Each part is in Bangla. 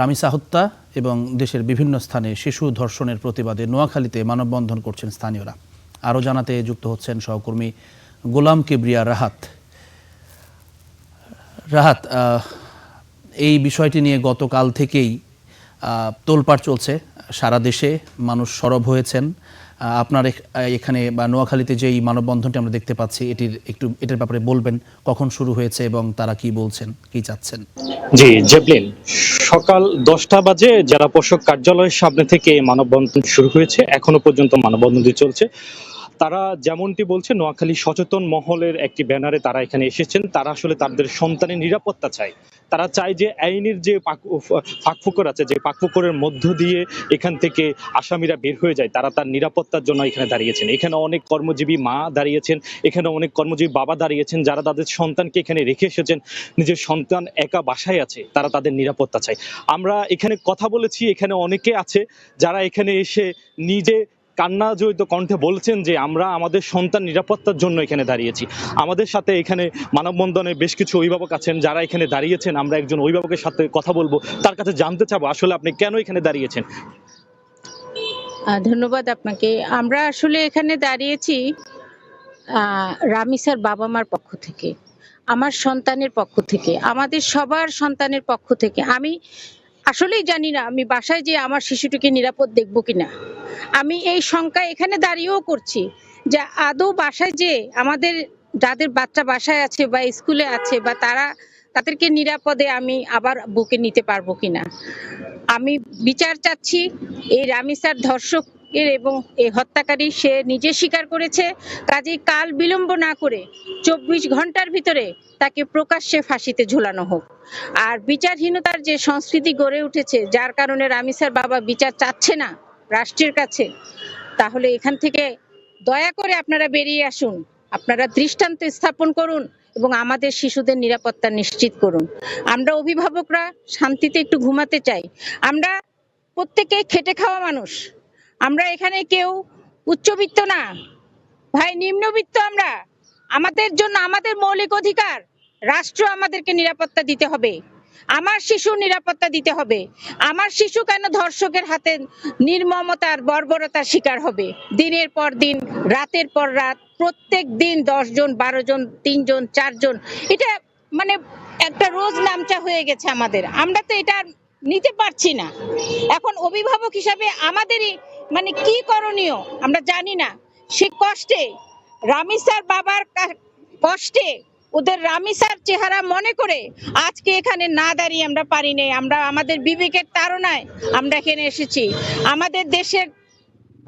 রামিসা হত্যা এবং দেশের বিভিন্ন স্থানে শিশু ধর্ষণের প্রতিবাদে নোয়াখালীতে মানববন্ধন করছেন স্থানীয়রা। আরও জানাতে যুক্ত হচ্ছেন সহকর্মী গোলাম কিবরিয়া রাহাত। রাহাত, এই বিষয়টি নিয়ে গতকাল থেকেই তোলপাড় চলছে, সারা দেশে মানুষ সরব হয়েছেন। আপনার এখানে বা নোয়াখালীতে যে এই মানববন্ধনটি আমরা দেখতে পাচ্ছি, এটার ব্যাপারে বলবেন, কখন শুরু হয়েছে এবং তারা কি বলছেন, কি চাচ্ছেন? জি জেবলিন, সকাল 10টা বাজে জেলা প্রশাসক কার্যালয়ের সামনে থেকে মানববন্ধন শুরু হয়েছে। এখনো পর্যন্ত মানববন্ধনটি চলছে। তারা যেমনটি বলছে, নোয়াখালী সচেতন মহলের একটি ব্যানারে তারা এখানে এসেছেন। তারা আসলে তাদের সন্তানের নিরাপত্তা চায়। তারা চায় যে আইনের যে ফাঁকফোকর আছে, যে ফাঁকফোকরের মধ্য দিয়ে এখান থেকে আসামিরা বের হয়ে যায়, তারা তার নিরাপত্তার জন্য এখানে দাঁড়িয়েছেন। এখানে অনেক কর্মজীবী মা দাঁড়িয়েছেন, এখানে অনেক কর্মজীবী বাবা দাঁড়িয়েছেন, যারা তাদের সন্তানকে এখানে রেখে এসেছেন। নিজের সন্তান একা বাসায় আছে, তারা তাদের নিরাপত্তা চায়। আমরা এখানে কথা বলেছি, এখানে অনেকে আছে যারা এখানে এসে নিজে কান্না জড়িত কণ্ঠে বলছেন যে আমরা আমাদের সন্তান নিরাপত্তার জন্য এখানে দাঁড়িয়েছি। আমাদের সাথে এখানে মানববন্ধনে বেশ কিছু অভিভাবক আছেন যারা এখানে দাঁড়িয়েছেন। আমরা একজন অভিভাবকের সাথে কথা বলবো, তার কাছে জানতে চাবো আসলে আপনি কেন এখানে দাঁড়িয়েছেন। ধন্যবাদ আপনাকে। আমরা আসলে এখানে দাঁড়িয়েছি রামিসার বাবা মার পক্ষ থেকে, আমার সন্তানের পক্ষ থেকে, আমাদের সবার সন্তানের পক্ষ থেকে। আমি আসলেই জানি না আমি বাসায় যে আমার শিশুটিকে নিরাপদ দেখবো কিনা। আমি এই শঙ্কা এখানে দাঁড়িয়েও করছি যে আদৌ বাসায় যে আমাদের যাদের বাচ্চা বাসায় আছে বা স্কুলে আছে বা তাদেরকে নিরাপদে আমি আবার বুকে নিতে পারবো কিনা। আমি বিচার চাচ্ছি। এই রামিসার ধর্ষকের এবং এই হত্যাকারী সে নিজে স্বীকার করেছে, কাজেই কাল বিলম্ব না করে 24 ঘন্টার ভিতরে তাকে প্রকাশ্যে ফাঁসিতে ঝুলানো হোক। আর বিচারহীনতার যে সংস্কৃতি গড়ে উঠেছে, যার কারণে রামিসার বাবা বিচার চাচ্ছে না রাষ্ট্রের কাছে, তাহলে এখান থেকে দয়া করে আপনারা বেরিয়ে আসুন, আপনারা দৃষ্টান্ত স্থাপন করুন এবং আমাদের শিশুদের নিরাপত্তা নিশ্চিত করুন। আমরা অভিভাবকরা শান্তিতে একটু ঘুমাতে চাই। আমরা প্রত্যেকে খেটে খাওয়া মানুষ। আমরা এখানে কেউ উচ্চবিত্ত না ভাই, নিম্নবিত্ত। আমরা আমাদের জন্য আমাদের মৌলিক অধিকার, রাষ্ট্র আমাদেরকে নিরাপত্তা দিতে হবে, আমার শিশুর নিরাপত্তা দিতে হবে। আমার শিশু কেন ধর্ষকের হাতে নির্মমতার বর্বরতার শিকার হবে? দিনের পর দিন, রাতের পর রাত, প্রত্যেক দিন 10 জন 12 জন 3 জন 4 জন, এটা মানে একটা রোজ নামচা হয়ে গেছে আমাদের। আমরা তো এটা নিতে পারছি না। এখন অভিভাবক হিসাবে আমাদেরই কি করণীয় আমরা জানি না। সে কষ্টে, রামিসার বাবার কষ্টে, ওদের রামিসার চেহারা মনে করে আজকে এখানে না দাঁড়িয়ে আমরা পারি নাই। আমরা আমাদের বিবেকের তাড়নায় আমরা এখানে এসেছি। আমাদের দেশের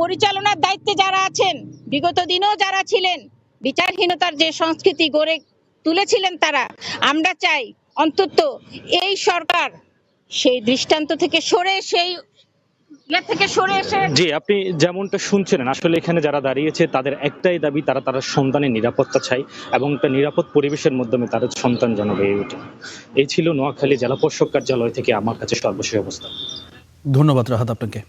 পরিচালনার দায়িত্বে যারা আছেন, বিগত দিনেও যারা ছিলেন, বিচারহীনতার যে সংস্কৃতি গড়ে তুলেছিলেন তারা, আমরা চাই অন্তত এই সরকার সেই দৃষ্টান্ত থেকে সরে এসে। জি, আপনি যেমনটা শুনছিলেন, আসলে এখানে যারা দাঁড়িয়েছে তাদের একটাই দাবি, তারা সন্তানের নিরাপত্তা চাই এবং একটা নিরাপদ পরিবেশের মাধ্যমে তাদের সন্তান যেন বেড়ে ওঠে। এই ছিল নোয়াখালী জেলা প্রশাসক কার্যালয় থেকে আমার কাছে সর্বশেষ অবস্থা। ধন্যবাদ রাহাত আপনাকে।